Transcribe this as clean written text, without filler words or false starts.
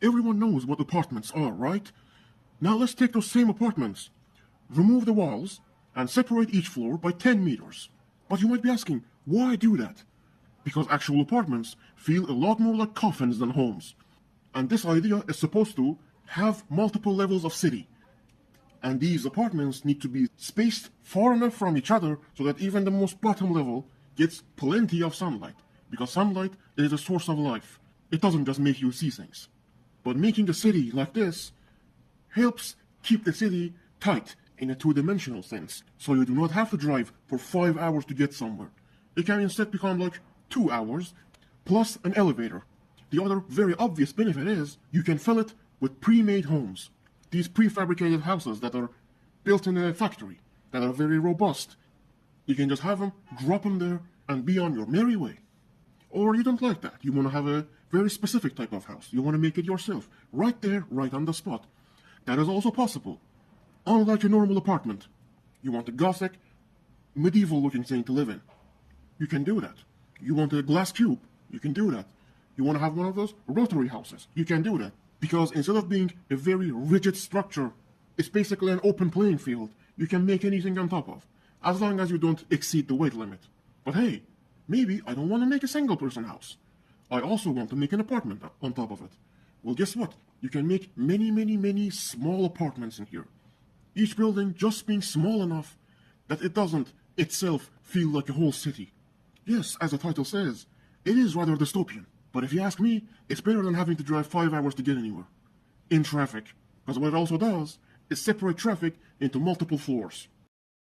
Everyone knows what apartments are, right? Now let's take those same apartments, remove the walls, and separate each floor by 10 meters. But you might be asking, why do that? Because actual apartments feel a lot more like coffins than homes. And this idea is supposed to have multiple levels of city. And these apartments need to be spaced far enough from each other so that even the most bottom level gets plenty of sunlight. Because sunlight is a source of life. It doesn't just make you see things. But making a city like this helps keep the city tight in a two-dimensional sense. So you do not have to drive for 5 hours to get somewhere. It can instead become like 2 hours plus an elevator. The other very obvious benefit is you can fill it with pre-made homes. These prefabricated houses that are built in a factory, that are very robust. You can just have them, drop them there, and be on your merry way. Or you don't like that. You want to have a very specific type of house. You want to make it yourself, right there, right on the spot. That is also possible. Unlike a normal apartment, you want a Gothic, medieval-looking thing to live in. You can do that. You want a glass cube. You can do that. You want to have one of those rotary houses. You can do that. Because instead of being a very rigid structure, it's basically an open playing field. You can make anything on top of, as long as you don't exceed the weight limit. But hey, maybe I don't want to make a single-person house. I also want to make an apartment on top of it. Well, guess what? You can make many small apartments in here. Each building just being small enough that it doesn't itself feel like a whole city. Yes, as the title says, it is rather dystopian. But if you ask me, it's better than having to drive 5 hours to get anywhere. In traffic. Because what it also does is separate traffic into multiple floors.